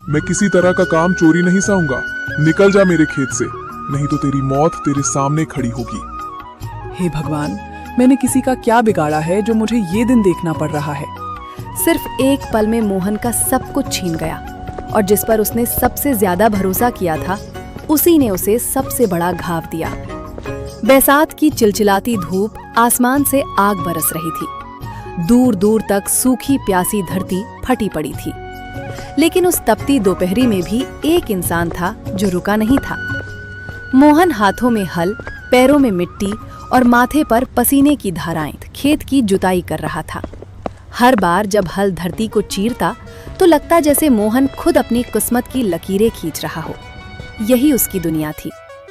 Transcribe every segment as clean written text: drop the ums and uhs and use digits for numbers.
मैं किसी तरह का काम चोरी नहीं सहूंगा। निकल जा मेरे खेत से, नहीं तो तेरी मौत तेरे सामने खड़ी होगी। हे भगवान, मैंने किसी का क्या बिगाड़ा है जो मुझे ये दिन देखना पड़ रहा है। सिर्फ एक पल में मोहन का सब कुछ छीन गया और जिस पर उसने सबसे ज्यादा भरोसा किया था, उसी ने उसे सबसे बड़ा घाव दिया। बरसात की चिलचिलाती धूप आसमान से आग बरस रही थी। दूर दूर तक सूखी प्यासी धरती फटी पड़ी थी। लेकिन उस तपती दोपहरी में भी एक इंसान था जो रुका नहीं था। मोहन हाथों में हल, पैरों में मिट्टी और माथे पर पसीने की धाराएं खेत की जुताई कर रहा था। हर बार जब हल धरती को चीरता तो लगता जैसे मोहन खुद अपनी किस्मत की लकीरें खींच रहा हो। यही उसकी दुनिया थी,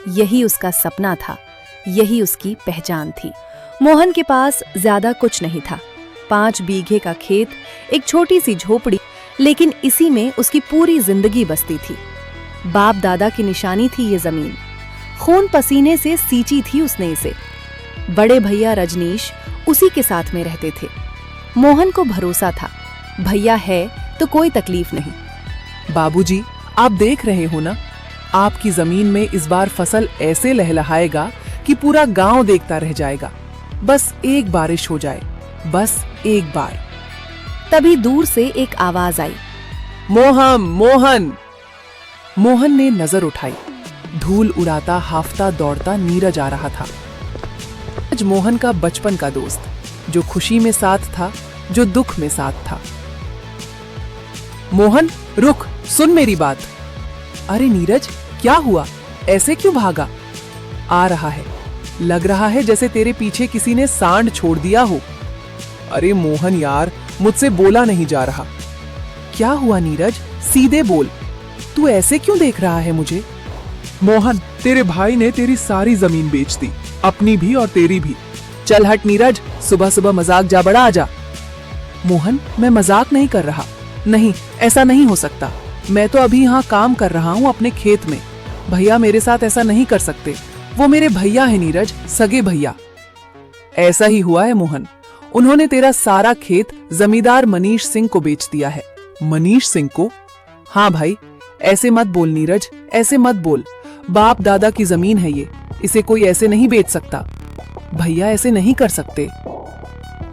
यही उसका सपना था, यही उसकी पहचान थी। मोहन के पास ज्यादा कुछ नहीं था। 5 बीघे का खेत, एक छोटी सी झोपड़ी, लेकिन इसी में उसकी पूरी जिंदगी बसती थी। बाप दादा की निशानी थी ये जमीन। खून पसीने से सींची थी उसने इसे। बड़े भैया रजनीश उसी के साथ में रहते थे। मोहन को भरोसा था, भैया है तो कोई तकलीफ नहीं। बाबूजी, आप देख रहे हो ना, आपकी जमीन में इस बार फसल ऐसे लहलहाएगा कि पूरा गांव देखता रह जाएगा। बस एक बारिश हो जाए, बस एक बार। तभी दूर से एक आवाज आई, मोहन, मोहन। मोहन ने नजर उठाई। धूल उड़ाता हाफता दौड़ता नीरज आ रहा था। आज मोहन का बचपन का दोस्त, जो खुशी में साथ था, जो दुख में साथ था। मोहन, रुक, सुन मेरी बात। अरे नीरज, क्या हुआ? ऐसे क्यों भागा? आ रहा है, लग रहा है जैसे तेरे पीछे किसी ने सांड छोड़ दिया हो। अरे मोहन यार, मुझसे बोला नहीं जा रहा। क्या हुआ नीरज, सीधे बोल। तू ऐसे क्यों देख रहा है मुझे? मोहन, तेरे भाई ने तेरी सारी जमीन बेच दी, अपनी भी और तेरी भी। चल हट नीरज, सुबह सुबह मजाक जा बड़ा आजा। मोहन, मैं मजाक नहीं कर रहा। नहीं, ऐसा नहीं हो सकता। मैं तो अभी यहाँ काम कर रहा हूँ अपने खेत में। भैया मेरे साथ ऐसा नहीं कर सकते। वो मेरे भैया है नीरज, सगे भैया। ऐसा ही हुआ है मोहन। उन्होंने तेरा सारा खेत जमींदार मनीष सिंह को बेच दिया है। मनीष सिंह को? हाँ भाई, ऐसे मत बोल नीरज, ऐसे मत बोल। बाप दादा की जमीन है ये, इसे कोई ऐसे नहीं बेच सकता। भैया ऐसे नहीं कर सकते।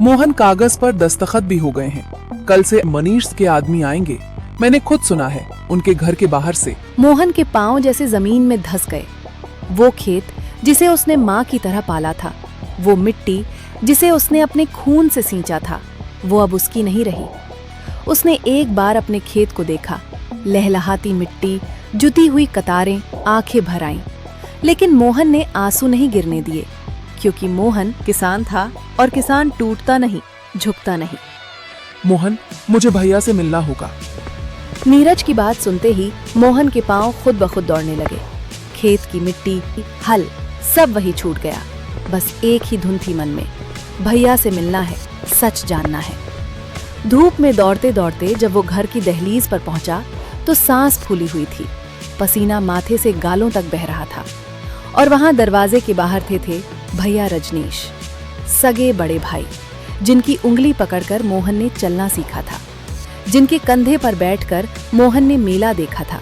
मोहन, कागज पर दस्तखत भी हो गए हैं। कल से मनीष के आदमी आएंगे। मैंने खुद सुना है, उनके घर के बाहर से। मोहन के पांव जैसे जमीन में धंस गए। वो खेत जिसे उसने माँ की तरह पाला था, वो मिट्टी जिसे उसने अपने खून से सींचा था, वो अब उसकी नहीं रही। उसने एक बार अपने खेत को देखा, लहलहाती मिट्टी, जुती हुई कतारें, आंखें भर आईं। लेकिन मोहन ने आंसू नहीं गिरने दिए, क्योंकि मोहन किसान था और किसान टूटता नहीं, झुकता नहीं। मोहन, मुझे भैया से मिलना होगा। नीरज की बात सुनते ही मोहन के पांव खुद ब खुद दौड़ने लगे। खेत की मिट्टी, हल, सब वही छूट गया। बस एक ही धुन थी मन में, भैया से मिलना है, सच जानना है। धूप में दौड़ते दौड़ते जब वो घर की दहलीज पर पहुंचा तो सांस फूली हुई थी। पसीना माथे से गालों तक बह रहा था। और वहां दरवाजे के बाहर थे भैया रजनीश, सगे बड़े भाई, जिनकी उंगली पकड़कर मोहन ने चलना सीखा था, जिनके कंधे पर बैठकर मोहन ने मेला देखा था,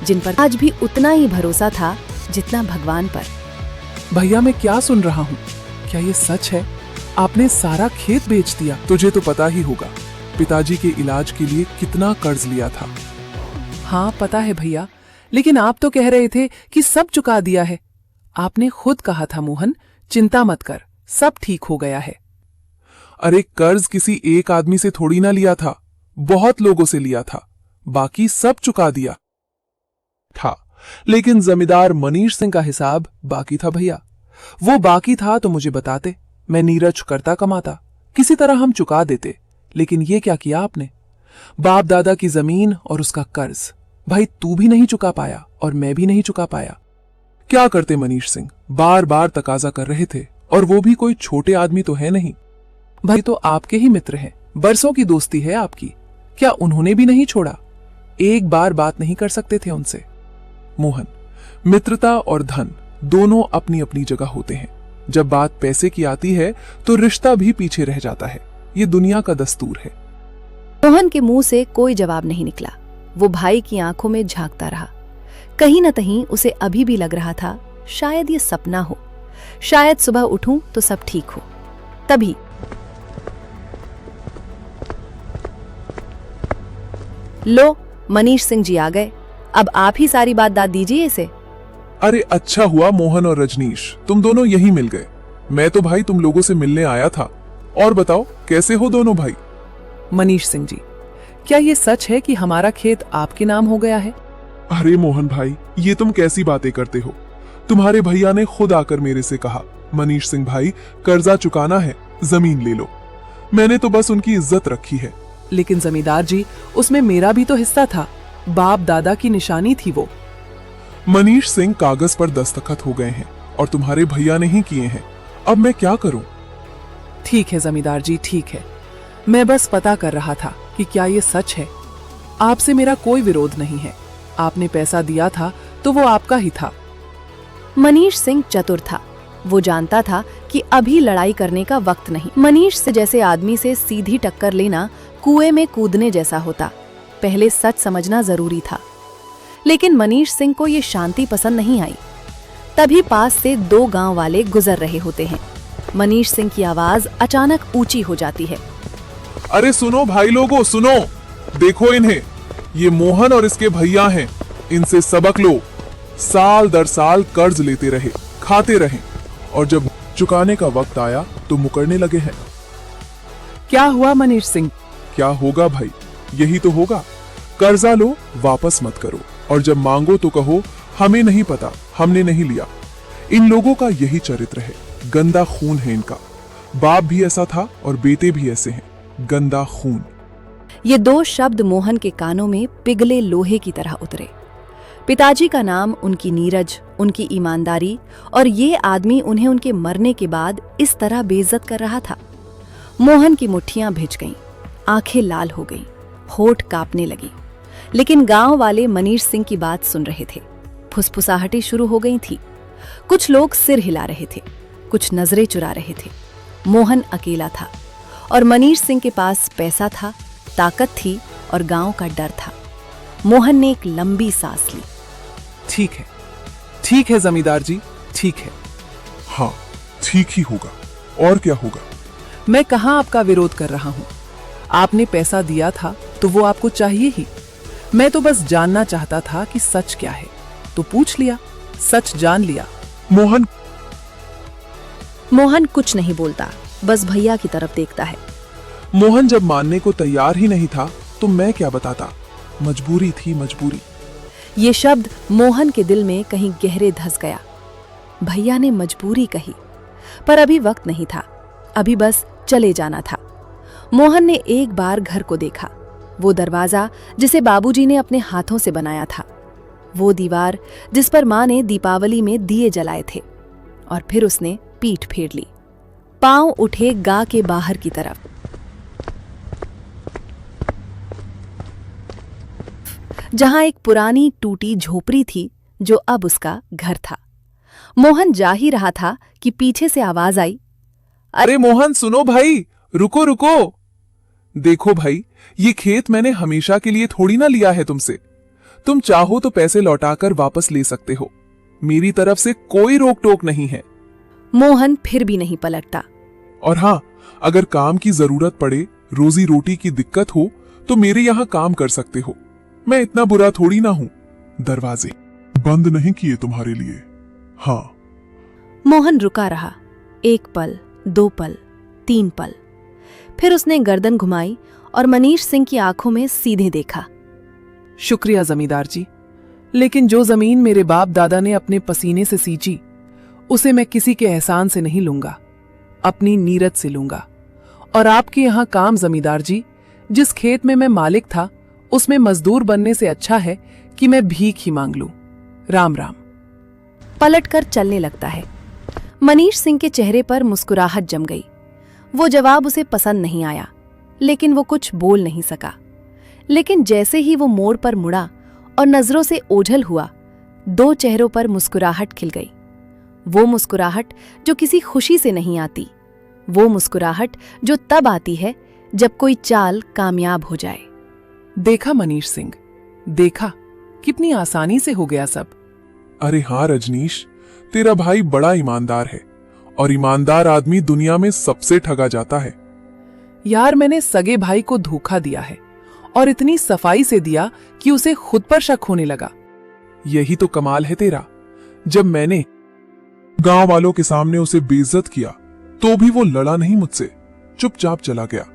जिन पर आज भी उतना ही भरोसा था जितना भगवान पर। भैया, मैं क्या सुन रहा हूँ? क्या ये सच है? आपने सारा खेत बेच दिया? तुझे तो पता ही होगा, पिताजी के इलाज के लिए कितना कर्ज लिया था। हाँ पता है भैया, लेकिन आप तो कह रहे थे कि सब चुका दिया है। आपने खुद कहा था मोहन, चिंता मत कर, सब ठीक हो गया है। अरे कर्ज किसी एक आदमी से थोड़ी ना लिया था, बहुत लोगों से लिया था, बाकी सब चुका दिया था। लेकिन जमींदार मनीष सिंह का हिसाब बाकी था भैया। वो बाकी था तो मुझे बताते, मैं नीरज करता कमाता, किसी तरह हम चुका देते। लेकिन ये क्या किया आपने? बाप दादा की जमीन और उसका कर्ज, भाई तू भी नहीं चुका पाया और मैं भी नहीं चुका पाया। क्या करते मनीष सिंह, बार बार तकाजा कर रहे थे, और वो भी कोई छोटे आदमी तो है नहीं। भाई तो आपके ही मित्र हैं, बरसों की दोस्ती है आपकी, क्या उन्होंने भी नहीं छोड़ा? एक बार बात नहीं कर सकते थे उनसे? मोहन, मित्रता और धन दोनों अपनी अपनी जगह होते हैं। जब बात पैसे की आती है तो रिश्ता भी पीछे रह जाता है। ये दुनिया का दस्तूर है। मोहन के मुंह से कोई जवाब नहीं निकला। वो भाई की आंखों में झांकता रहा। कहीं न कहीं उसे अभी भी लग रहा था, शायद ये सपना हो, शायद सुबह उठूं तो सब ठीक हो। तभी लो, मनीष सिंह जी आ गए। अब आप ही सारी बात दाद दीजिए इसे। अरे अच्छा हुआ मोहन और रजनीश तुम दोनों यहीं मिल गए। मैं तो भाई तुम लोगों से मिलने आया था। और बताओ कैसे हो दोनों भाई? मनीष सिंह जी, क्या ये सच है कि हमारा खेत आपके नाम हो गया है? अरे मोहन भाई, ये तुम कैसी बातें करते हो? तुम्हारे भैया ने खुद आकर मेरे से कहा, मनीष सिंह भाई कर्जा चुकाना है, जमीन ले लो। मैंने तो बस उनकी इज्जत रखी है। लेकिन जमींदार जी, उसमें मेरा भी तो हिस्सा था। बाप दादा की निशानी थी वो। मनीष सिंह कागज पर दस्तखत हो गए हैं और तुम्हारे भैया ने ही किए हैं। अब मैं क्या करूं? ठीक है जमींदार जी, ठीक है। मैं बस पता कर रहा था कि क्या ये सच है। आपसे मेरा कोई विरोध नहीं है। आपने पैसा दिया था तो वो आपका ही था। मनीष सिंह चतुर था। वो जानता था कि अभी लड़ाई करने का वक्त नहीं। मनीष से जैसे आदमी से सीधी टक्कर लेना कुएं में कूदने जैसा होता। पहले सच समझना जरूरी था। लेकिन मनीष सिंह को ये शांति पसंद नहीं आई। तभी पास से 2 गांव वाले गुजर रहे होते हैं। मनीष सिंह की आवाज अचानक ऊंची हो जाती है। अरे सुनो भाई लोगों, सुनो, देखो इन्हें। ये मोहन और इसके भैया हैं। इनसे सबक लो। साल दर साल कर्ज लेते रहे, खाते रहे, और जब चुकाने का वक्त आया तो मुकरने लगे हैं। क्या हुआ मनीष सिंह? क्या होगा भाई, यही तो होगा। कर्जा लो, वापस मत करो, और जब मांगो तो कहो हमें नहीं पता, हमने नहीं लिया। इन लोगों का यही चरित्र है। गंदा खून है इनका। बाप भी ऐसा था और बेटे भी ऐसे हैं। गंदा खून। ये 2 शब्द मोहन के कानों में पिघले लोहे की तरह उतरे। पिताजी का नाम, उनकी नीरज, उनकी ईमानदारी, और ये आदमी उन्हें उनके मरने के बाद इस तरह बेइज्जत कर रहा था। मोहन की मुट्ठियां भिज गईं, आंखें लाल हो गईं, होठ कांपने लगी। लेकिन गांव वाले मनीष सिंह की बात सुन रहे थे। फुसफुसाहटें शुरू हो गई थी। कुछ लोग सिर हिला रहे थे, कुछ नजरें चुरा रहे थे। मोहन अकेला था और मनीष सिंह के पास पैसा था, ताकत थी और गांव का डर था। मोहन ने एक लंबी सांस ली। ठीक है जमींदार जी, ठीक है। हाँ, ठीक ही होगा, और क्या होगा? मैं कहाँ आपका विरोध कर रहा हूँ। आपने पैसा दिया था तो वो आपको चाहिए ही। मैं तो बस जानना चाहता था कि सच क्या है, तो पूछ लिया, सच जान लिया। मोहन कुछ नहीं बोलता, बस भैया की तरफ देखता है। मोहन जब मानने को तैयार ही नहीं था तो मैं क्या बताता। मजबूरी थी, मजबूरी। ये शब्द मोहन के दिल में कहीं गहरे धंस गया। भैया ने मजबूरी कही, पर अभी वक्त नहीं था। अभी बस चले जाना था। मोहन ने एक बार घर को देखा। वो दरवाजा जिसे बाबूजी ने अपने हाथों से बनाया था, वो दीवार जिस पर मां ने दीपावली में दिए जलाए थे, और फिर उसने पीठ फेर ली। पांव उठे गा के बाहर की तरफ। जहां एक पुरानी टूटी झोपड़ी थी जो अब उसका घर था। मोहन जा ही रहा था कि पीछे से आवाज आई, अरे मोहन सुनो भाई, रुको रुको। देखो भाई, ये खेत मैंने हमेशा के लिए थोड़ी ना लिया है तुमसे। तुम चाहो तो पैसे लौटाकर वापस ले सकते हो। मेरी तरफ से कोई रोक टोक नहीं है। मोहन फिर भी नहीं पलटता। और हाँ, अगर काम की जरूरत पड़े, रोजी रोटी की दिक्कत हो, तो मेरे यहाँ काम कर सकते हो। मैं इतना बुरा थोड़ी ना हूं। दरवाजे बंद नहीं किए तुम्हारे लिए। हाँ। मोहन रुका रहा। 1 पल, 2 पल, 3 पल। फिर उसने गर्दन घुमाई और मनीष सिंह की आंखों में सीधे देखा। शुक्रिया जमींदार जी, लेकिन जो जमीन मेरे बाप दादा ने अपने पसीने से सींची, उसे मैं किसी के एहसान से नहीं लूंगा, अपनी नीरज से लूंगा। और आपके यहाँ काम जमींदार जी, जिस खेत में मैं मालिक था, उसमें मजदूर बनने से अच्छा है कि मैं भीख ही मांग लूं। राम राम। पलटकर चलने लगता है। मनीष सिंह के चेहरे पर मुस्कुराहट जम गई। वो जवाब उसे पसंद नहीं आया, लेकिन वो कुछ बोल नहीं सका। लेकिन जैसे ही वो मोड़ पर मुड़ा और नजरों से ओझल हुआ, 2 चेहरों पर मुस्कुराहट खिल गई। वो मुस्कुराहट जो किसी खुशी से नहीं आती, वो मुस्कुराहट जो तब आती है जब कोई चाल कामयाब हो जाए। देखा मनीष सिंह, देखा कितनी आसानी से हो गया सब। अरे हाँ रजनीश, तेरा भाई बड़ा ईमानदार है और ईमानदार आदमी दुनिया में सबसे ठगा जाता है। यार मैंने सगे भाई को धोखा दिया है और इतनी सफाई से दिया कि उसे खुद पर शक होने लगा। यही तो कमाल है तेरा। जब मैंने गांव वालों के सामने उसे बेइज्जत किया तो भी वो लड़ा नहीं मुझसे, चुपचाप चला गया।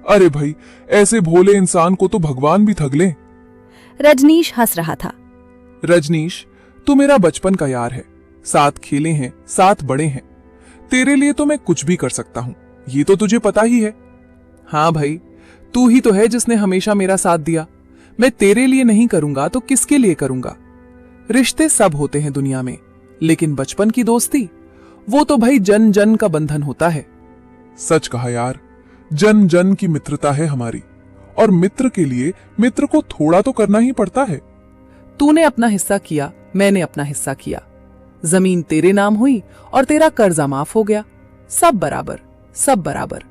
अरे भाई, ऐसे भोले इंसान को तो भगवान भी ठग ले। रजनीश हंस रहा था। रजनीश, तू मेरा बचपन का यार है, साथ खेले हैं, साथ बड़े हैं। तेरे लिए तो मैं कुछ भी कर सकता हूं, ये तो तुझे पता ही है। हाँ भाई, तू ही तो है जिसने हमेशा मेरा साथ दिया। मैं तेरे लिए नहीं करूंगा तो किसके लिए करूंगा। रिश्ते सब होते हैं दुनिया में, लेकिन बचपन की दोस्ती, वो तो भाई जन जन का बंधन होता है। सच कहा यार, जन जन की मित्रता है हमारी, और मित्र के लिए मित्र को थोड़ा तो करना ही पड़ता है। तूने अपना हिस्सा किया, मैंने अपना हिस्सा किया। जमीन तेरे नाम हुई और तेरा कर्जा माफ हो गया। सब बराबर, सब बराबर।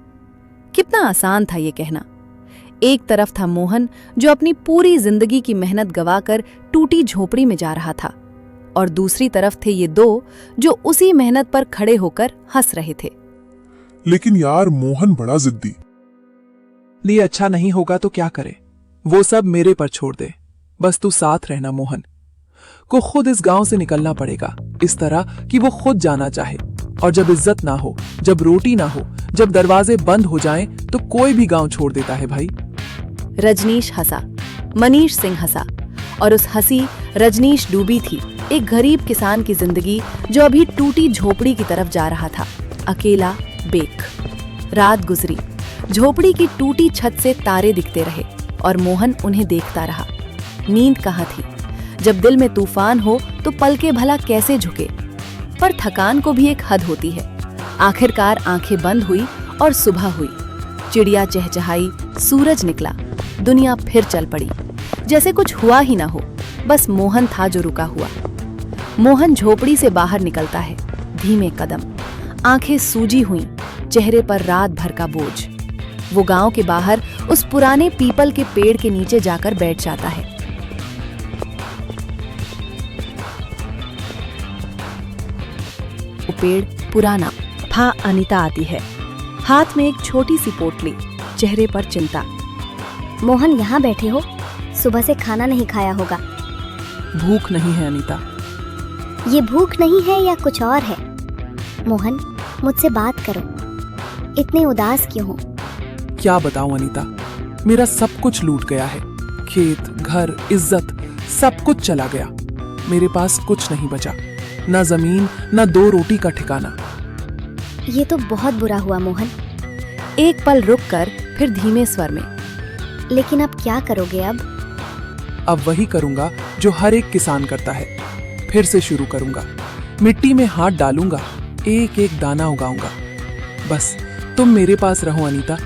कितना आसान था ये कहना। एक तरफ था मोहन जो अपनी पूरी जिंदगी की मेहनत गवाकर टूटी झोपड़ी में जा रहा था, और दूसरी तरफ थे ये दो जो उसी मेहनत पर खड़े होकर हंस रहे थे। लेकिन यार मोहन बड़ा जिद्दी। लिए अच्छा नहीं होगा तो क्या करे, वो सब मेरे पर छोड़ दे। बस तू साथ रहना। मोहन को खुद इस गांव से निकलना पड़ेगा, इस तरह कि वो खुद जाना चाहे। और जब इज्जत ना हो, जब रोटी ना हो, जब दरवाजे बंद हो जाएं, तो कोई भी गांव छोड़ देता है भाई। रजनीश हंसा, मनीष सिंह हंसा, और उस हंसी रजनीश डूबी थी एक गरीब किसान की जिंदगी जो अभी टूटी झोपड़ी की तरफ जा रहा था, अकेला, बेक। रात गुजरी, झोपड़ी की टूटी छत से तारे दिखते रहे और मोहन उन्हें देखता रहा। नींद कहाँ थी? जब दिल में तूफान हो तो पलके भला कैसे झुके। पर थकान को भी एक हद होती है। आखिरकार आंखें बंद हुई और सुबह हुई। चिड़िया चहचहाई, सूरज निकला, दुनिया फिर चल पड़ी जैसे कुछ हुआ ही ना हो। बस मोहन था जो रुका हुआ। मोहन झोपड़ी से बाहर निकलता है, धीमे कदम, आंखें सूजी हुई, चेहरे पर रात भर का बोझ। वो गांव के बाहर उस पुराने पीपल के पेड़ के नीचे जाकर बैठ जाता है। वो पेड़ पुराना। हाँ, अनीता आती है, हाथ में एक छोटी सी पोटली, चेहरे पर चिंता। मोहन यहाँ बैठे हो? सुबह से खाना नहीं खाया होगा। भूख नहीं है अनीता। ये भूख नहीं है या कुछ और है? मोहन, मुझसे बात करो। इतने उदास क्यों हो? क्या बताऊं अनीता, मेरा सब कुछ लूट गया है। खेत, घर, इज्जत, सब कुछ चला गया। मेरे पास कुछ नहीं बचा, ना जमीन, ना दो रोटी का ठिकाना। ये तो बहुत बुरा हुआ मोहन। एक पल रुककर फिर धीमे स्वर में, लेकिन अब क्या करोगे अब? अब वही करूंगा जो हर एक किसान करता है। फिर से शुरू करूंगा, मिट्टी में हाथ डालूंगा, एक एक दाना उगाऊंगा। बस तुम मेरे पास रहो अनीता,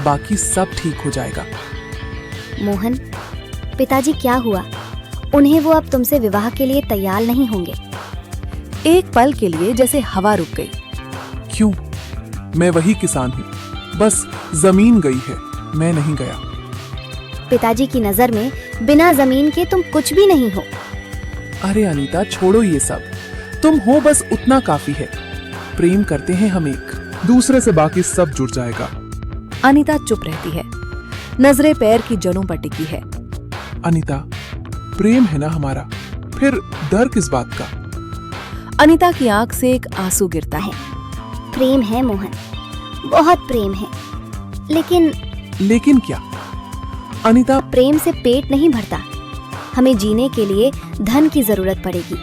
बाकी सब ठीक हो जाएगा। मोहन, पिताजी क्या हुआ? उन्हें वो अब तुमसे विवाह के लिए तैयार नहीं होंगे। एक पल के लिए जैसे हवा रुक गई। क्यों? मैं वही किसान हूँ, बस जमीन गई है, मैं नहीं गया। पिताजी की नजर में बिना जमीन के तुम कुछ भी नहीं हो। अरे अनीता, छोड़ो ये सब। तुम हो बस उतना काफी है। प्रेम करते हैं हम एक दूसरे से, बाकी सब जुड़ जाएगा। अनीता चुप रहती है, नजरें पैर की जड़ों पर टिकी है। अनीता, प्रेम है ना हमारा, फिर डर किस बात का? अनीता की आंख से एक आंसू गिरता है। प्रेम है मोहन, बहुत प्रेम है, लेकिन क्या? अनीता, प्रेम से पेट नहीं भरता। हमें जीने के लिए धन की जरूरत पड़ेगी।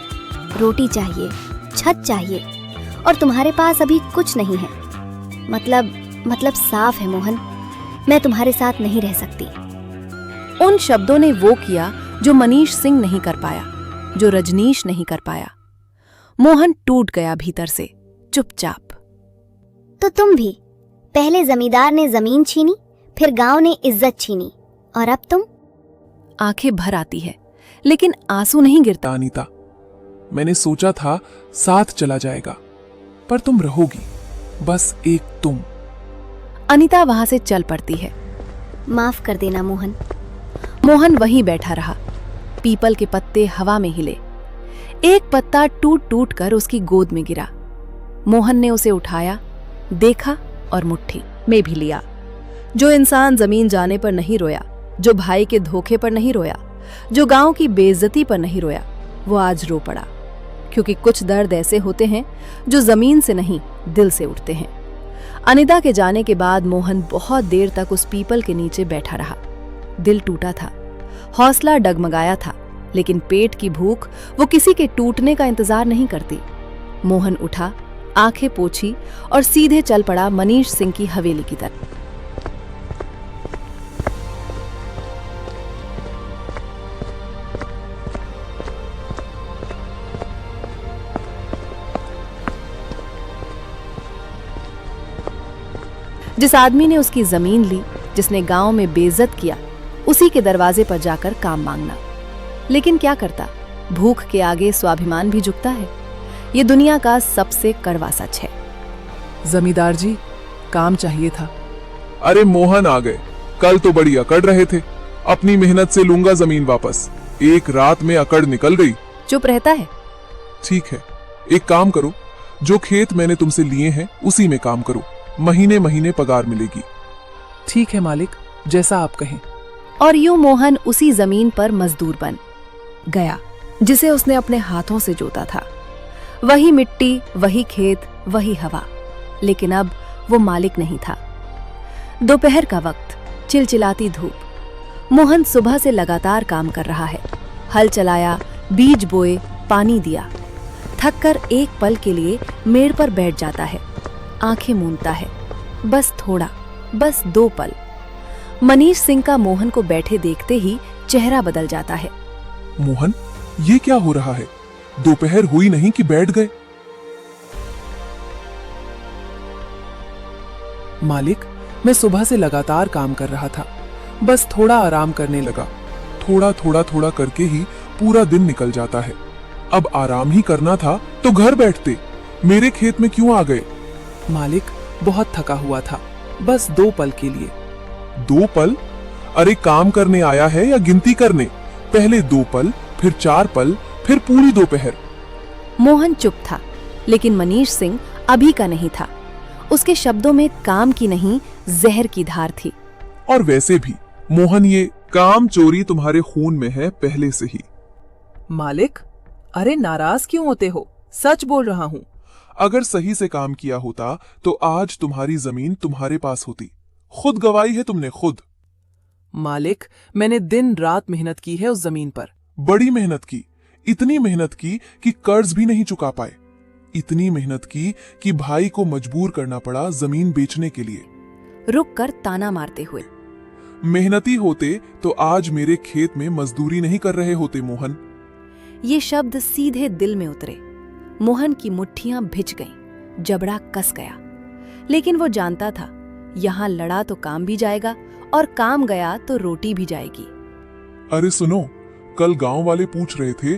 रोटी चाहिए, छत चाहिए, और तुम्हारे पास अभी कुछ नहीं है। मतलब साफ है मोहन, मैं तुम्हारे साथ नहीं रह सकती। उन शब्दों ने वो किया जो मनीष सिंह नहीं कर पाया, जो रजनीश नहीं कर पाया। मोहन टूट गया भीतर से, चुपचाप। तो तुम भी, पहले जमींदार ने जमीन छीनी, फिर गांव ने इज्जत छीनी, और अब तुम? आंखें भर आती है, लेकिन आंसू नहीं गिरता। अनीता, मैंने सोचा था साथ चला जाएगा, पर तुम रहोगी, बस एक तुम। अनीता वहां से चल पड़ती है। माफ कर देना मोहन। मोहन वहीं बैठा रहा, पीपल के पत्ते हवा में हिले। एक पत्ता टूट टूट कर उसकी गोद में गिरा। मोहन ने उसे उठाया, देखा और मुट्ठी में भी लिया। जो इंसान जमीन जाने पर नहीं रोया, जो भाई के धोखे पर नहीं रोया, जो गांव की बेइज्जती पर नहीं रोया, वो आज रो पड़ा। क्योंकि कुछ दर्द ऐसे होते हैं जो जमीन से नहीं, दिल से उठते हैं। अनिता के जाने के बाद मोहन बहुत देर तक उस पीपल के नीचे बैठा रहा। दिल टूटा था, हौसला डगमगाया था, लेकिन पेट की भूख वो किसी के टूटने का इंतजार नहीं करती। मोहन उठा, आंखें पोंछी और सीधे चल पड़ा मनीष सिंह की हवेली की तरफ। जिस आदमी ने उसकी जमीन ली, जिसने गांव में बेइज्जत किया, उसी के दरवाजे पर जाकर काम मांगना। लेकिन क्या करता, भूख के आगे स्वाभिमान भी झुकता है। ये दुनिया का सबसे कड़वा सच है। जमींदार जी, काम चाहिए था। अरे मोहन आ गए। कल तो बड़ी अकड़ रहे थे, अपनी मेहनत से लूंगा जमीन वापस। एक रात में अकड़ निकल गई। चुप रहता है। ठीक है, एक काम करो, जो खेत मैंने तुमसे लिए हैं उसी में काम करो। महीने महीने पगार मिलेगी। ठीक है मालिक, जैसा आप कहें। और यूं मोहन उसी जमीन पर मजदूर बन गया जिसे उसने अपने हाथों से जोता था। वही मिट्टी, वही खेत, वही हवा। लेकिन अब वो मालिक नहीं था। दोपहर का वक्त, चिलचिलाती धूप। मोहन सुबह से लगातार काम कर रहा है। हल चलाया, बीज बोए, पानी दिया। थक कर एक पल के लिए मेड़ पर बैठ जाता है, आंखें मूंदता है। बस थोड़ा, बस 2 पल। मनीष सिंह का मोहन को बैठे देखते ही चेहरा बदल जाता है। मोहन, ये क्या हो रहा है? दोपहर हुई नहीं कि बैठ गए? मालिक, मैं सुबह से लगातार काम कर रहा था, बस थोड़ा आराम करने लगा। थोड़ा थोड़ा थोड़ा करके ही पूरा दिन निकल जाता है। अब आराम ही करना था तो घर बैठते। मेरे खेत में क्यों आ गए? मालिक, बहुत थका हुआ था, बस 2 पल के लिए। 2 पल? अरे काम करने आया है या गिनती करने? पहले 2 पल, फिर 4 पल, फिर पूरी दोपहर। मोहन चुप था, लेकिन मनीष सिंह अभी का नहीं था। उसके शब्दों में काम की नहीं, जहर की धार थी। और वैसे भी मोहन, ये काम चोरी तुम्हारे खून में है पहले से ही। मालिक, अरे नाराज क्यों होते हो? सच बोल रहा हूँ। अगर सही से काम किया होता तो आज तुम्हारी जमीन तुम्हारे पास होती। खुद गवाई है तुमने, खुद। मालिक, मैंने दिन रात मेहनत की है उस जमीन पर। बड़ी मेहनत की, इतनी मेहनत की कि कर्ज भी नहीं चुका पाए। इतनी मेहनत की कि भाई को मजबूर करना पड़ा जमीन बेचने के लिए। रुक कर ताना मारते हुए। मेहनती होते तो आज मेरे खेत में मजदूरी नहीं कर रहे होते मोहन। ये शब्द सीधे दिल में उतरे। मोहन की मुट्ठियां भिज गईं, जबड़ा कस गया। लेकिन वो जानता था, यहां लड़ा तो काम भी जाएगा और काम गया तो रोटी भी जाएगी। अरे सुनो, कल गांव वाले पूछ रहे थे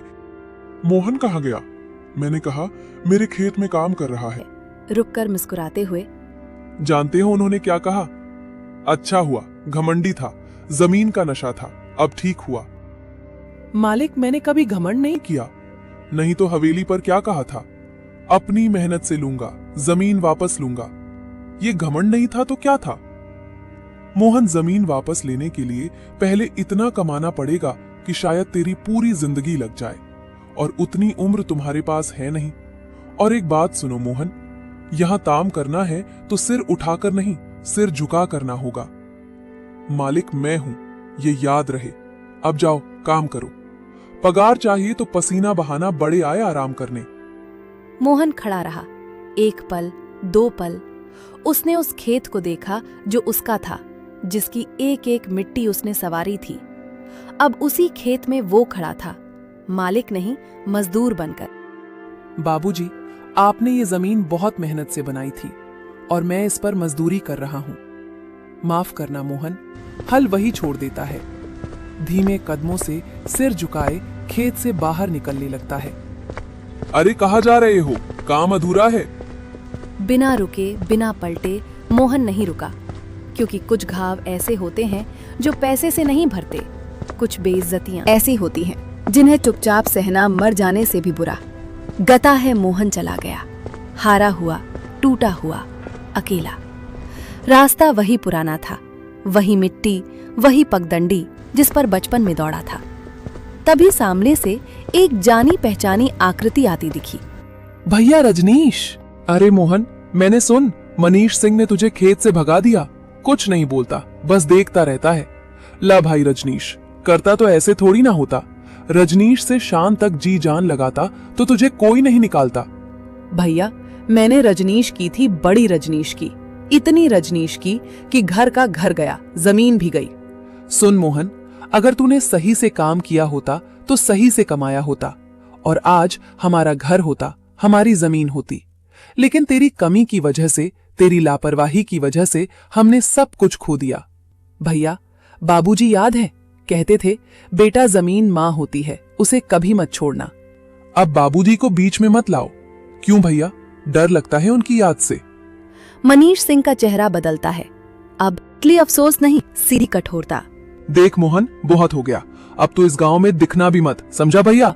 मोहन कहाँ गया। मैंने कहा मेरे खेत में काम कर रहा है। रुककर मुस्कुराते हुए, जानते हो उन्होंने क्या कहा? अच्छा हुआ, घमंडी था, जमीन का नशा था, अब ठीक हुआ। मालिक, मैंने कभी घमंड नहीं किया। नहीं तो हवेली पर क्या कहा था? अपनी मेहनत से लूंगा, जमीन वापस लूंगा। ये घमंड नहीं था तो क्या था? मोहन, जमीन वापस लेने के लिए पहले इतना कमाना पड़ेगा कि शायद तेरी पूरी जिंदगी लग जाए, और उतनी उम्र तुम्हारे पास है नहीं। और एक बात सुनो मोहन, यहां काम करना है तो सिर उठाकर नहीं, सिर झुका करना होगा। मालिक मैं हूं, ये याद रहे। अब जाओ, काम करो। पगार चाहिए तो पसीना बहाना, बड़े आए आराम करने। मोहन खड़ा रहा। 1 पल, 2 पल। उसने उस खेत को देखा जो उसका था, जिसकी एक एक मिट्टी उसने सवारी थी। अब उसी खेत में वो खड़ा था, मालिक नहीं, मजदूर बनकर। बाबूजी, आपने ये जमीन बहुत मेहनत से बनाई थी और मैं इस पर मजदूरी कर रहा हूँ। माफ करना मोहन। हल वही छोड़ देता है। धीमे कदमों से सिर झुकाए खेत से बाहर निकलने लगता है। अरे कहाँ जा रहे हो? काम अधूरा है। बिना रुके, बिना पलटे मोहन नहीं रुका, क्योंकि कुछ घाव ऐसे होते हैं जो पैसे से नहीं भरते। कुछ बेइज्जतियां ऐसी होती हैं जिन्हें चुपचाप सहना मर जाने से भी बुरा। गता है मोहन चला गया, हारा हुआ, टूटा हुआ, अकेला। रास्ता वही पुराना था, वही मिट्टी, वही पगडंडी जिस पर बचपन में दौड़ा था। तभी सामने से एक जानी पहचानी आकृति आती दिखी। भैया रजनीश। अरे मोहन, मैंने सुन मनीष सिंह ने तुझे खेत से भगा दिया। कुछ नहीं बोलता, बस देखता रहता है। ला भाई रजनीश, करता तो ऐसे थोड़ी ना होता। रजनीश से शान तक जी जान लगाता तो तुझे कोई नहीं निकालता। भैया, मैंने रजनीश की थी बड़ी रजनीश की, इतनी रजनीश की कि घर का घर गया, जमीन भी गई। सुन मोहन, अगर तूने सही से काम किया होता तो सही से कमाया होता और आज हमारा घर होता, हमारी जमीन होती। लेकिन तेरी कमी की वजह से, तेरी लापरवाही की वजह से हमने सब कुछ खो दिया। भैया, बाबूजी याद है, कहते थे बेटा जमीन माँ होती है, उसे कभी मत छोड़ना। अब बाबूजी को बीच में मत लाओ। क्यों भैया, डर लगता है उनकी याद से? मनीष सिंह का चेहरा बदलता है। अब इतनी अफसोस नहीं, सीधी कठोरता। देख मोहन, बहुत हो गया। अब तो इस गांव में दिखना भी मत, समझा भैया?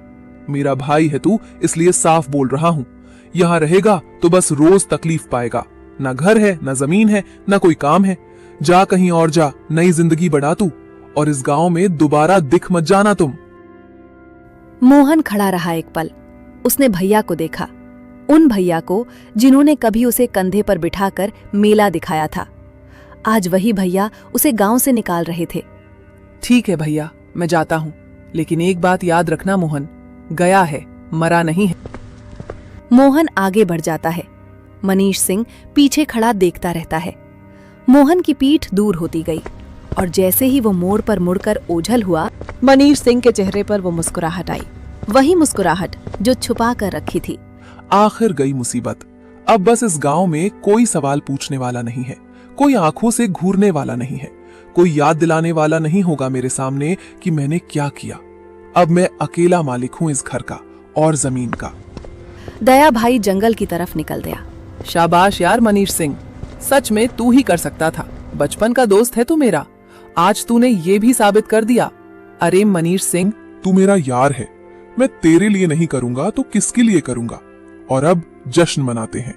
मेरा भाई है तू, इसलिए साफ बोल रहा हूँ। यहाँ रहेगा तो बस रोज तकलीफ पाएगा। ना घर है, ना जमीन है, ना कोई काम है। जा कहीं और जा, नई जिंदगी बढ़ा तू, और इस गांव में दोबारा दिख मत जाना तुम। मोहन खड़ा रहा एक पल। उसने भैया को देखा, उन भैया को जिन्होंने कभी उसे कंधे पर बिठाकर मेला दिखाया था। आज वही भैया उसे गांव से निकाल रहे थे। ठीक है भैया, मैं जाता हूँ, लेकिन एक बात याद रखना मोहन, गया है, मरा नहीं है। मोहन आगे बढ़ जाता है। मनीष सिंह पीछे खड़ा देखता रहता है। मोहन की पीठ दूर होती गई और जैसे ही वो मोड़ पर मुड़कर ओझल हुआ, मनीष सिंह के चेहरे पर वो मुस्कुराहट आई, वही मुस्कुराहट जो छुपा कर रखी थी। आखिर गई मुसीबत। अब बस इस गांव में कोई सवाल पूछने वाला नहीं है, कोई आंखों से घूरने वाला नहीं है, कोई याद दिलाने वाला नहीं होगा मेरे सामने कि मैंने क्या किया। अब मैं अकेला मालिक हूं इस घर का और जमीन का। दया भाई जंगल की तरफ निकल गया। शाबाश यार मनीष सिंह, सच में तू ही कर सकता था। बचपन का दोस्त है तू मेरा, आज तूने ये भी साबित कर दिया। अरे मनीष सिंह, तू मेरा यार है, मैं तेरे लिए नहीं करूंगा तो किसके लिए करूंगा। और अब जश्न मनाते हैं।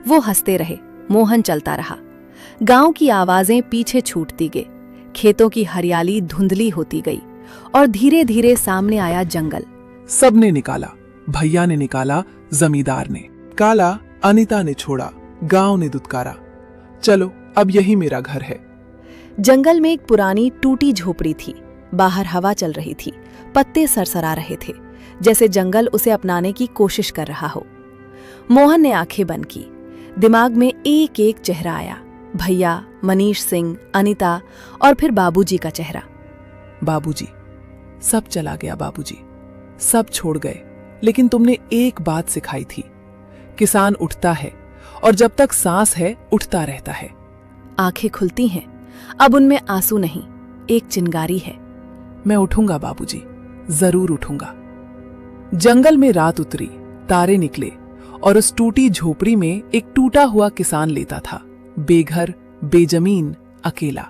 वो हंसते रहे। मोहन चलता रहा। गांव की आवाजें पीछे छूटती गई, खेतों की हरियाली धुंधली होती गई और धीरे धीरे सामने आया जंगल। सबने निकाला, भैया ने निकाला, जमींदार ने काला, अनीता ने छोड़ा, गांव ने दुत्कारा। चलो, अब यही मेरा घर है। जंगल में एक पुरानी टूटी झोपड़ी थी। बाहर हवा चल रही थी, पत्ते सरसरा रहे थे, जैसे जंगल उसे अपनाने की कोशिश कर रहा हो। मोहन ने आंखें बंद की। दिमाग में एक एक चेहरा आया, भैया, मनीष सिंह, अनीता और फिर बाबूजी का चेहरा। बाबूजी, सब चला गया बाबूजी, सब छोड़ गए, लेकिन तुमने एक बात सिखाई थी, किसान उठता है और जब तक सांस है उठता रहता है। आंखें खुलती हैं, अब उनमें आंसू नहीं, एक चिंगारी है। मैं उठूंगा बाबूजी, जरूर उठूंगा। जंगल में रात उतरी, तारे निकले और उस टूटी झोपड़ी में एक टूटा हुआ किसान लेता था, बेघर, बेजमीन, अकेला।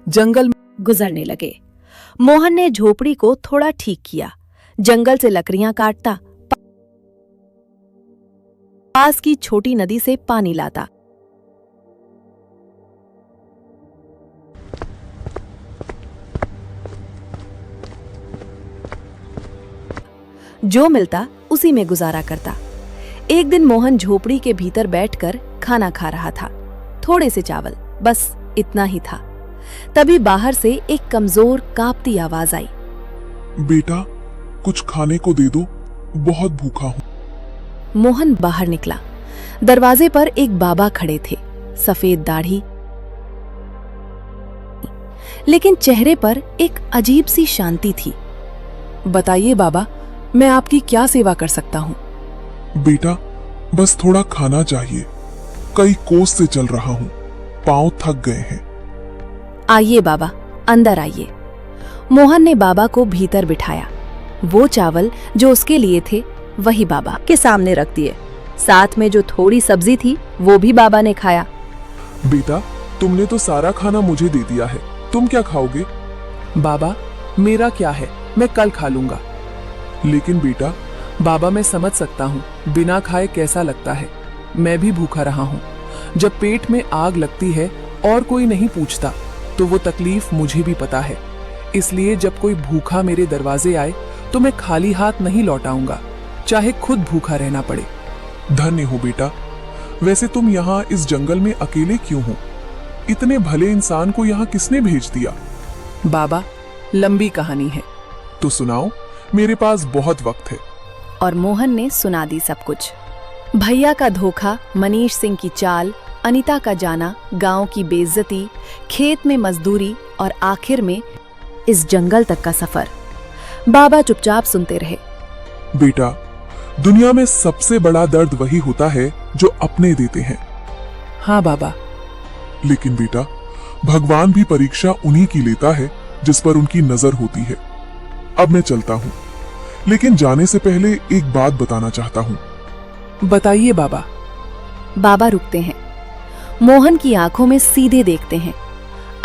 जंगल में गुजरने लगे। मोहन ने झोपड़ी को थोड़ा ठीक किया, जंगल से लकड़ियां काटता, पास की छोटी नदी से पानी लाता। जो मिलता उसी में गुजारा करता। एक दिन मोहन झोपड़ी के भीतर बैठकर खाना खा रहा था, थोड़े से चावल, बस इतना ही था। तभी बाहर से एक कमजोर कांपती आवाज आई। बेटा, कुछ खाने को दे दो, बहुत भूखा हूं। मोहन बाहर निकला। दरवाजे पर एक बाबा खड़े थे, सफेद दाढ़ी, लेकिन चेहरे पर एक अजीब सी शांति थी। बताइए बाबा, मैं आपकी क्या सेवा कर सकता हूँ? बेटा, बस थोड़ा खाना चाहिए, कई कोस से चल रहा हूँ, पांव थक गए हैं। आइए बाबा, अंदर आइए। मोहन ने बाबा को भीतर बिठाया। वो चावल जो उसके लिए थे वही बाबा के सामने रख दिए। साथ में जो थोड़ी सब्जी थी वो भी बाबा ने खाया। बेटा, तुमने तो सारा खाना मुझे दे दिया है, तुम क्या खाओगे? बाबा, मेरा क्या है, मैं कल खा लूंगा। लेकिन बेटा, बाबा मैं समझ सकता हूँ बिना खाए कैसा लगता है। मैं भी भूखा रहा हूँ। जब पेट में आग लगती है और कोई नहीं पूछता तो वो तकलीफ मुझे भी पता है। इसलिए जब कोई भूखा मेरे दरवाजे आए तो मैं खाली हाथ नहीं लौटाऊंगा, चाहे खुद भूखा रहना पड़े। धन्य हो बेटा। वैसे तुम यहाँ इस जंगल में अकेले क्यों हो? इतने भले इंसान को यहाँ किसने भेज दिया? बाबा, लंबी कहानी है। तो सुनाओ, मेरे पास बहुत वक्त है। और मोहन ने सुना दी सब कुछ। भैया का धोखा, मनीष सिंह की चाल, अनीता का जाना, गांव की बेइज्जती, खेत में मजदूरी और आखिर में इस जंगल तक का सफर। बाबा चुपचाप सुनते रहे। बेटा, दुनिया में सबसे बड़ा दर्द वही होता है जो अपने देते हैं। हाँ बाबा। लेकिन बेटा, भगवान भी परीक्षा उन्हीं की लेता है जिस पर उनकी नजर होती है। अब मैं चलता हूँ, लेकिन जाने से पहले एक बात बताना चाहता हूँ। बताइए बाबा। बाबा रुकते हैं, मोहन की आंखों में सीधे देखते हैं।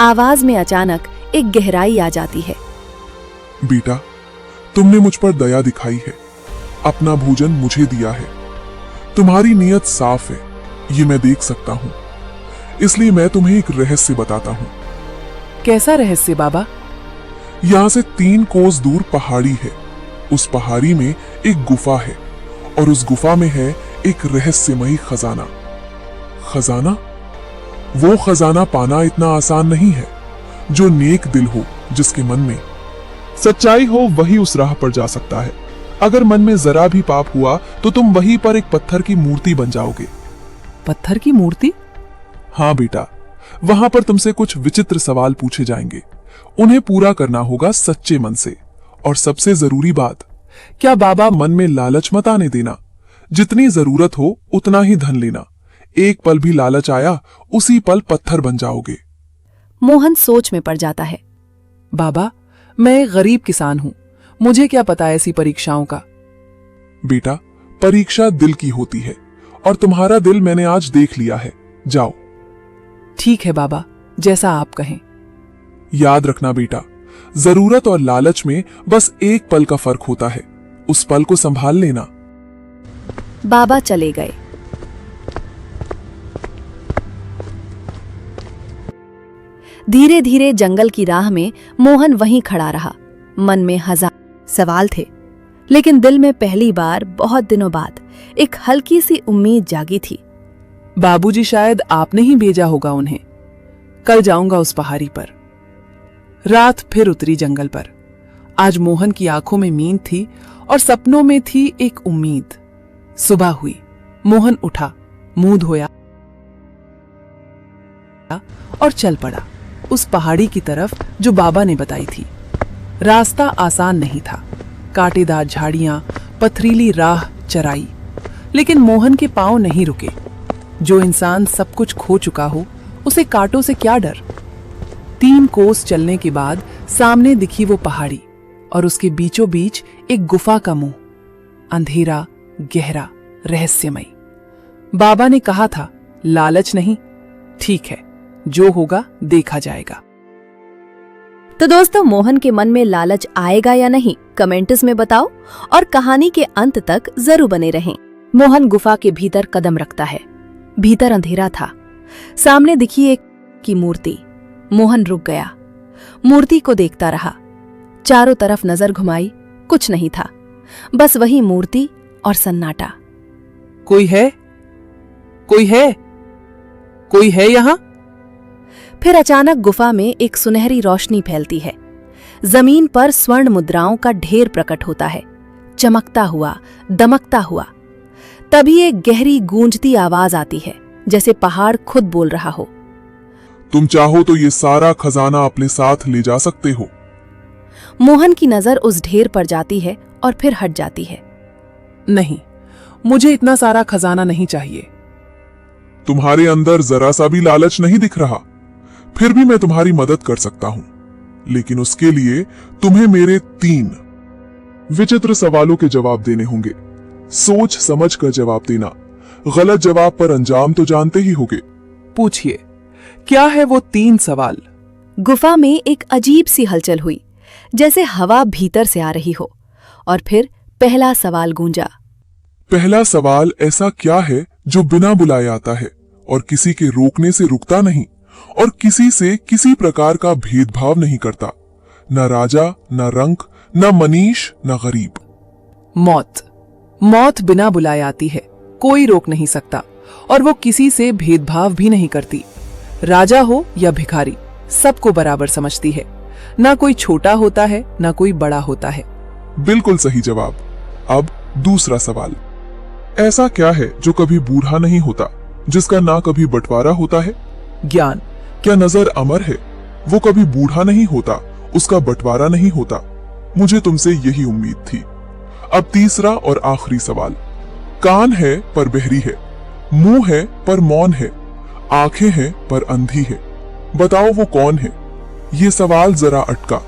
आवाज में अचानक एक गहराई आ जाती है। बेटा, तुमने मुझ पर दया दिखाई है, अपना भोजन मुझे दिया है। तुम्हारी नीयत साफ है, ये मैं देख सकता हूँ। इसलिए मैं तुम्हें एक रहस्य बताता हूँ। कैसा रहस्य बाबा? यहाँ से 3 कोस दूर पहाड़ी है। उस पहाड़ी में एक गुफा है और उस गुफा में है एक रहस्यमयी खजाना। खजाना? वो खजाना पाना इतना आसान नहीं है। जो नेक दिल हो, जिसके मन में सच्चाई हो, वही उस राह पर जा सकता है। अगर मन में जरा भी पाप हुआ तो तुम वहीं पर एक पत्थर की मूर्ति बन जाओगे। पत्थर की मूर्ति? हाँ बेटा, वहां पर तुमसे कुछ विचित्र सवाल पूछे जाएंगे। उन्हें पूरा करना होगा सच्चे मन से। और सबसे जरूरी बात, क्या बाबा, मन में लालच मत आने देना। जितनी जरूरत हो उतना ही धन लेना। एक पल भी लालच आया, उसी पल पत्थर बन जाओगे। मोहन सोच में पड़ जाता है। बाबा, मैं एक गरीब किसान हूँ, मुझे क्या पता ऐसी परीक्षाओं का। बेटा, परीक्षा दिल की होती है और तुम्हारा दिल मैंने आज देख लिया है। जाओ। ठीक है बाबा, जैसा आप कहें। याद रखना बेटा, जरूरत और लालच में बस एक पल का फर्क होता है। उस पल को संभाल लेना। बाबा चले गए। धीरे धीरे जंगल की राह में मोहन वहीं खड़ा रहा। मन में हजार सवाल थे, लेकिन दिल में पहली बार बहुत दिनों बाद एक हल्की सी उम्मीद जागी थी। बाबूजी शायद आपने ही भेजा होगा उन्हें। कल जाऊंगा उस पहाड़ी पर। रात फिर उतरी जंगल पर। आज मोहन की आंखों में नींद थी और सपनों में थी एक उम्मीद। सुबह हुई, मोहन उठा, मुंह धोया और चल पड़ा उस पहाड़ी की तरफ जो बाबा ने बताई थी। रास्ता आसान नहीं था, कांटेदार झाड़ियां, पथरीली राह, चराई, लेकिन मोहन के पांव नहीं रुके। जो इंसान सब कुछ खो चुका हो, उसे कांटों से क्या डर। 3 कोस चलने के बाद सामने दिखी वो पहाड़ी और उसके बीचों बीच एक गुफा का मुंह, अंधेरा, गहरा, रहस्यमयी। बाबा ने कहा था, लालच नहीं। ठीक है, जो होगा देखा जाएगा। तो दोस्तों, मोहन के मन में लालच आएगा या नहीं, कमेंट्स में बताओ और कहानी के अंत तक जरूर बने रहें। मोहन गुफा के भीतर कदम रखता है। भीतर अंधेरा था। सामने दिखी एक की मूर्ति। मोहन रुक गया, मूर्ति को देखता रहा। चारों तरफ नजर घुमाई, कुछ नहीं था, बस वही मूर्ति और सन्नाटा। कोई है? कोई है? कोई है यहां? फिर अचानक गुफा में एक सुनहरी रोशनी फैलती है। जमीन पर स्वर्ण मुद्राओं का ढेर प्रकट होता है, चमकता हुआ, दमकता हुआ। तभी एक गहरी गूंजती आवाज आती है, जैसे पहाड़ खुद बोल रहा हो। तुम चाहो तो ये सारा खजाना अपने साथ ले जा सकते हो। मोहन की नजर उस ढेर पर जाती है और फिर हट जाती है। नहीं, मुझे इतना सारा खजाना नहीं चाहिए। तुम्हारे अंदर जरा सा भी लालच नहीं दिख रहा। फिर भी मैं तुम्हारी मदद कर सकता हूं, लेकिन उसके लिए तुम्हें मेरे 3 विचित्र सवालों के जवाब देने होंगे। सोच समझ कर जवाब देना। गलत जवाब पर अंजाम तो जानते ही होगे। पूछिए, क्या है वो 3 सवाल? गुफा में एक अजीब सी हलचल हुई, जैसे हवा भीतर से आ रही हो। और फिर पहला सवाल गूंजा। पहला सवाल ऐसा क्या है जो बिना बुलाए आता है और किसी के रोकने से रुकता नहीं और किसी से किसी प्रकार का भेदभाव नहीं करता, न राजा, न रंक, न मनीष, न गरीब। मौत। मौत बिना बुलाए आती है, कोई रोक नहीं सकता और वो किसी से भेदभाव भी नहीं करती। राजा हो या भिखारी, सबको बराबर समझती है। ना कोई छोटा होता है, ना कोई बड़ा होता है। बिल्कुल सही जवाब। अब दूसरा सवाल, ऐसा क्या है जो कभी बूढ़ा नहीं होता, जिसका ना कभी बंटवारा होता है? ज्ञान। क्या नजर अमर है? वो कभी बूढ़ा नहीं होता, उसका बंटवारा नहीं होता। मुझे तुमसे यही उम्मीद थी। अब तीसरा और आखिरी सवाल, कान है पर बहरी है, मुंह है पर मौन है, आंखें हैं पर अंधी है, बताओ वो कौन है? ये सवाल जरा अटका।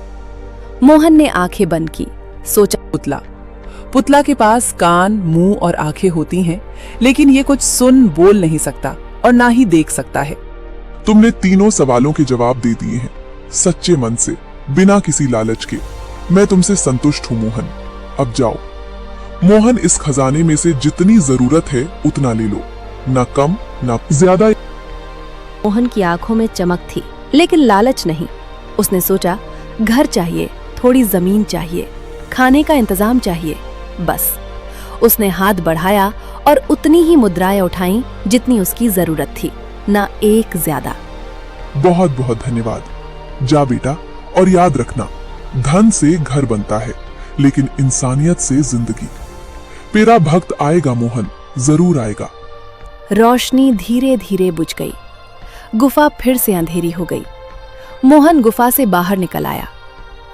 मोहन ने आंखें बंद की, सोचा। पुतला। पुतला के पास कान, मुंह और आंखें होती हैं, लेकिन ये कुछ सुन बोल नहीं सकता और ना ही देख सकता है। तुमने तीनों सवालों के जवाब दे दिए हैं, सच्चे मन से, बिना किसी लालच के। मैं तुमसे संतुष्ट हूं मोहन। अब जाओ। मोहन, इस खजाने में से जितनी जरूरत है उतना ले लो, ना कम ना ज्यादा। मोहन की आंखों में चमक थी, लेकिन लालच नहीं। उसने सोचा, घर चाहिए, थोड़ी जमीन चाहिए, खाने का इंतजाम चाहिए, बस। उसने हाथ बढ़ाया और उतनी ही मुद्राएं उठाईं जितनी उसकी जरूरत थी, ना एक ज्यादा। बहुत बहुत धन्यवाद। जा बेटा, और याद रखना, धन से घर बनता है, लेकिन इंसानियत से जिंदगी। तेरा भक्त आएगा मोहन, जरूर आएगा। रोशनी धीरे धीरे बुझ गई। गुफा फिर से अंधेरी हो गई। मोहन गुफा से बाहर निकल आया।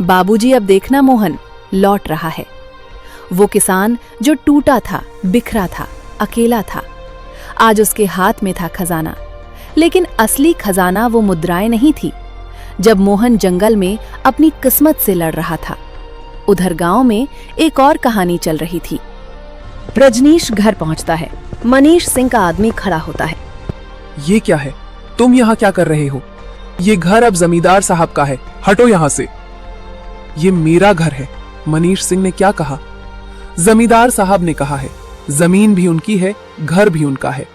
बाबूजी, अब देखना मोहन लौट रहा है। वो किसान जो टूटा था, बिखरा था, अकेला था, आज उसके हाथ में था खजाना। लेकिन असली खजाना वो मुद्राएं नहीं थी। जब मोहन जंगल में अपनी किस्मत से लड़ रहा था, उधर गांव में एक और कहानी चल रही थी। रजनीश घर पहुंचता है। मनीष सिंह का आदमी खड़ा होता है। ये क्या है? तुम यहाँ क्या कर रहे हो? ये घर अब जमींदार साहब का है, हटो यहाँ से। ये मेरा घर है। मनीष सिंह ने क्या कहा? जमींदार साहब ने कहा है, जमीन भी उनकी है, घर भी उनका है,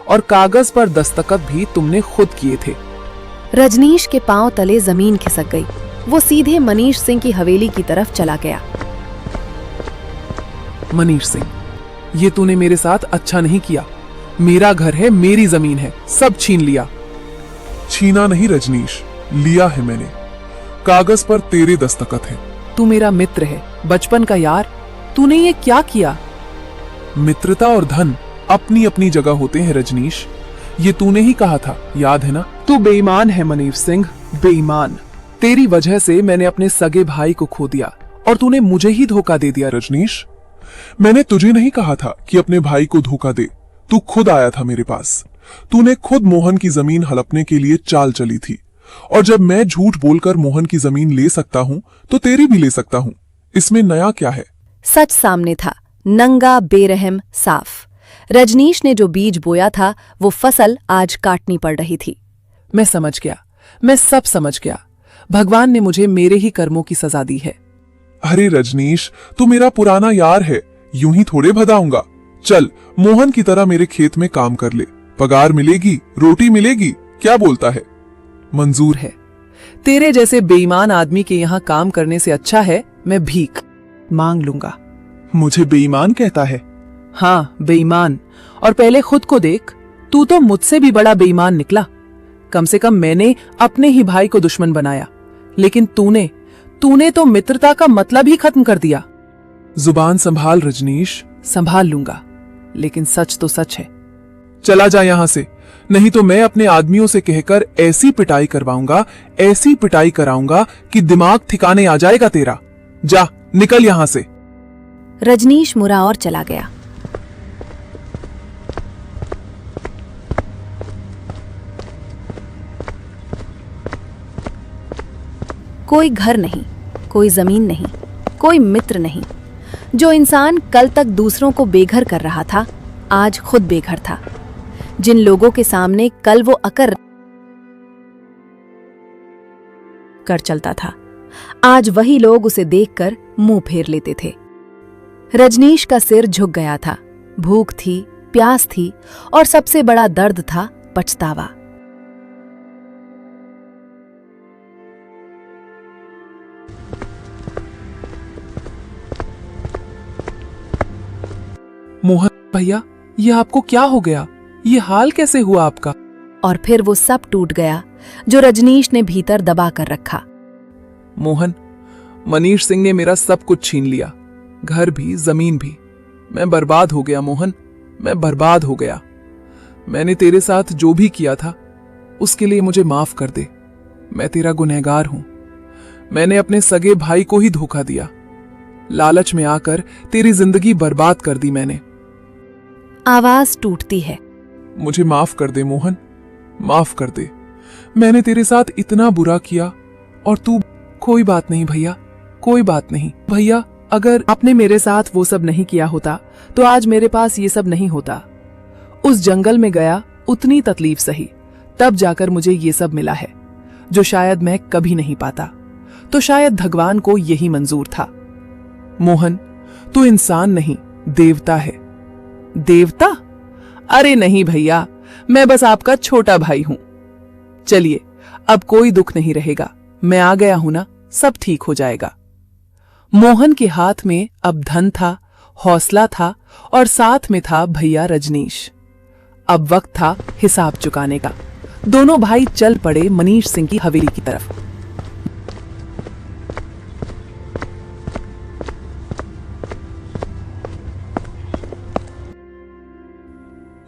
और कागज पर दस्तखत भी तुमने खुद किए थे। रजनीश के पांव तले जमीन खिसक गई। वो सीधे मनीष सिंह की हवेली की तरफ चला गया। मनीष सिंह, ये तूने मेरे साथ अच्छा नहीं किया। मेरा घर है, मेरी जमीन है, सब छीन लिया। छीना नहीं रजनीश, लिया है मैंने। कागज पर तेरे दस्तखत हैं। तू मेरा मित्र है, बचपन का यार। तूने ये क्या किया? मित्रता और धन अपनी अपनी जगह होते हैं रजनीश, ये तूने ही कहा था, याद है ना? तू बेईमान है मनीष सिंह, बेईमान। तेरी वजह से मैंने अपने सगे भाई को खो दिया और तूने मुझे ही धोखा दे दिया। रजनीश, मैंने तुझे नहीं कहा था कि अपने भाई को धोखा दे। तू खुद आया था मेरे पास। तूने खुद मोहन की जमीन हड़पने के लिए चाल चली थी, और जब मैं झूठ बोलकर मोहन की जमीन ले सकता हूं तो तेरी भी ले सकता हूं। इसमें नया क्या है? सच सामने था, नंगा, बेरहम, साफ। रजनीश ने जो बीज बोया था, वो फसल आज काटनी पड़ रही थी। मैं समझ गया, मैं सब समझ गया। भगवान ने मुझे मेरे ही कर्मों की सजा दी है। अरे रजनीश, तू मेरा पुराना यार है, यूं ही थोड़े भदाऊंगा। चल, मोहन की तरह मेरे खेत में काम कर ले, पगार मिलेगी, रोटी मिलेगी। क्या बोलता है? मंजूर है। तेरे जैसे बेईमान आदमी के यहाँ काम करने से अच्छा है मैं भीख मांग लूंगा। मुझे बेईमान कहता है? हाँ, बेईमान। और पहले खुद को देख, तू तो मुझसे भी बड़ा बेईमान निकला। कम से कम मैंने अपने ही भाई को दुश्मन बनाया, लेकिन तूने तो मित्रता का मतलब ही खत्म कर दिया। जुबान संभाल रजनीश। संभाल लूंगा, लेकिन सच तो सच है। चला जा यहां से, नहीं तो मैं अपने आदमियों से कहकर ऐसी पिटाई करवाऊंगा, ऐसी पिटाई कराऊंगा कि दिमाग ठिकाने आ जाएगा तेरा। जा, निकल यहां से। रजनीश मुड़ा और चला गया। कोई घर नहीं, कोई जमीन नहीं, कोई मित्र नहीं। जो इंसान कल तक दूसरों को बेघर कर रहा था, आज खुद बेघर था। जिन लोगों के सामने कल वो अकर कर चलता था, आज वही लोग उसे देखकर मुंह फेर लेते थे। रजनीश का सिर झुक गया था। भूख थी, प्यास थी और सबसे बड़ा दर्द था पछतावा। मोहन भैया, ये आपको क्या हो गया? ये हाल कैसे हुआ आपका? और फिर वो सब टूट गया जो रजनीश ने भीतर दबा कर रखा। मोहन, मनीष सिंह ने मेरा सब कुछ छीन लिया, घर भी, जमीन भी। मैं बर्बाद हो गया मोहन, मैं बर्बाद हो गया। मैंने तेरे साथ जो भी किया था उसके लिए मुझे माफ कर दे। मैं तेरा गुनहगार हूं। मैंने अपने सगे भाई को ही धोखा दिया। लालच में आकर तेरी जिंदगी बर्बाद कर दी मैंने। आवाज टूटती है। मुझे माफ कर दे मोहन, माफ कर दे। मैंने तेरे साथ इतना बुरा किया और तू। कोई बात नहीं भैया, कोई बात नहीं भैया। अगर आपने मेरे साथ वो सब नहीं किया होता तो आज मेरे पास ये सब नहीं होता। उस जंगल में गया, उतनी तकलीफ सही, तब जाकर मुझे ये सब मिला है जो शायद मैं कभी नहीं पाता। तो शायद भगवान को यही मंजूर था। मोहन, तू इंसान नहीं, देवता है। देवता? अरे नहीं भैया, मैं बस आपका छोटा भाई हूं। चलिए, अब कोई दुख नहीं रहेगा। मैं आ गया हूं ना, सब ठीक हो जाएगा। मोहन के हाथ में अब धन था, हौसला था और साथ में था भैया रजनीश। अब वक्त था हिसाब चुकाने का। दोनों भाई चल पड़े मनीष सिंह की हवेली की तरफ।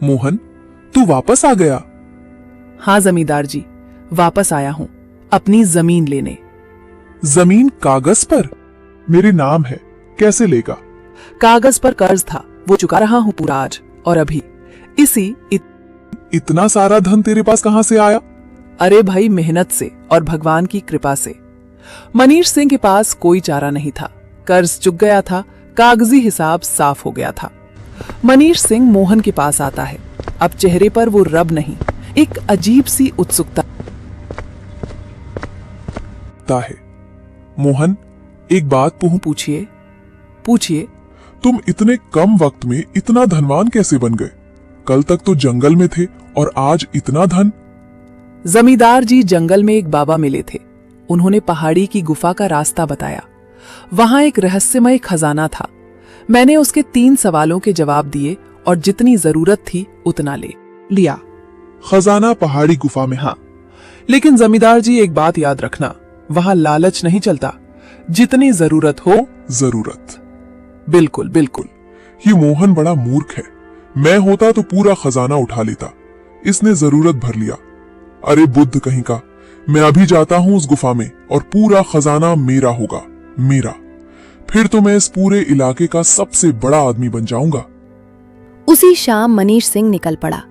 मोहन, तू वापस आ गया? हाँ जमींदार जी, वापस आया हूं अपनी जमीन लेने। जमीन कागज पर? मेरे नाम है, कैसे लेगा? कागज पर कर्ज था, वो चुका रहा हूं पूरा आज और अभी। इतना सारा धन तेरे पास कहां से आया? अरे भाई, मेहनत से और भगवान की कृपा से। मनीष सिंह के पास कोई चारा नहीं था, कर्ज चुक गया था, कागजी हिसाब साफ हो गया था। मनीष सिंह मोहन के पास आता है। अब चेहरे पर वो रब नहीं, एक अजीब सी उत्सुकता है। मोहन, एक बात पूछिए, पूछिए। तुम इतने कम वक्त में इतना धनवान कैसे बन गए? कल तक तो जंगल में थे और आज इतना धन। जमींदार जी, जंगल में एक बाबा मिले थे। उन्होंने पहाड़ी की गुफा का रास्ता बताया। वहां एक रहस्यमय खजाना था। मैंने उसके 3 सवालों के जवाब दिए और जितनी जरूरत थी उतना ले लिया। खजाना पहाड़ी गुफा में? हाँ। लेकिन जमींदार जी, एक बात याद रखना, वहां लालच नहीं चलता। जितनी जरूरत हो। जरूरत? बिल्कुल बिल्कुल। ये मोहन बड़ा मूर्ख है। मैं होता तो पूरा खजाना उठा लेता। इसने जरूरत भर लिया। अरे बुद्ध कहीं का, मैं अभी जाता हूं उस गुफा में और पूरा खजाना मेरा होगा, मेरा। फिर तो मैं इस पूरे इलाके का सबसे बड़ा आदमी बन जाऊंगा। उसी शाम मनीष सिंह निकल पड़ा,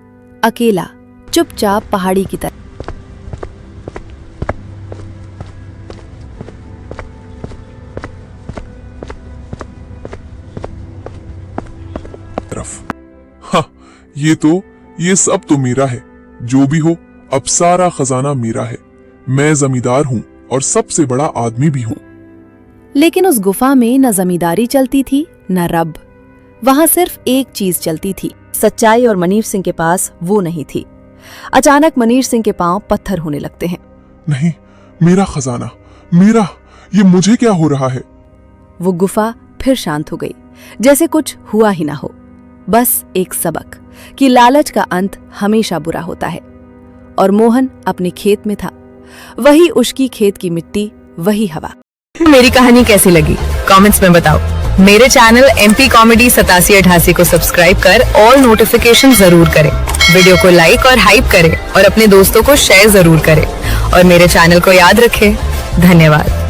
अकेला, चुपचाप पहाड़ी की तरफ। हाँ, ये सब तो मेरा है। जो भी हो, अब सारा खजाना मेरा है। मैं जमींदार हूँ और सबसे बड़ा आदमी भी हूँ। लेकिन उस गुफा में न जमींदारी चलती थी न रब। वहां सिर्फ एक चीज चलती थी, सच्चाई, और मनीष सिंह के पास वो नहीं थी। अचानक मनीष सिंह के पांव पत्थर होने लगते हैं। नहीं, मेरा खजाना, मेरा, ये मुझे क्या हो रहा है? वो गुफा फिर शांत हो गई, जैसे कुछ हुआ ही ना हो। बस एक सबक कि लालच का अंत हमेशा बुरा होता है। और मोहन अपने खेत में था, वही उसकी खेत की मिट्टी, वही हवा। मेरी कहानी कैसी लगी कमेंट्स में बताओ। मेरे चैनल MP कॉमेडी 8788 को सब्सक्राइब कर ऑल नोटिफिकेशन जरूर करें। वीडियो को लाइक और हाइप करें और अपने दोस्तों को शेयर जरूर करें। और मेरे चैनल को याद रखें। धन्यवाद।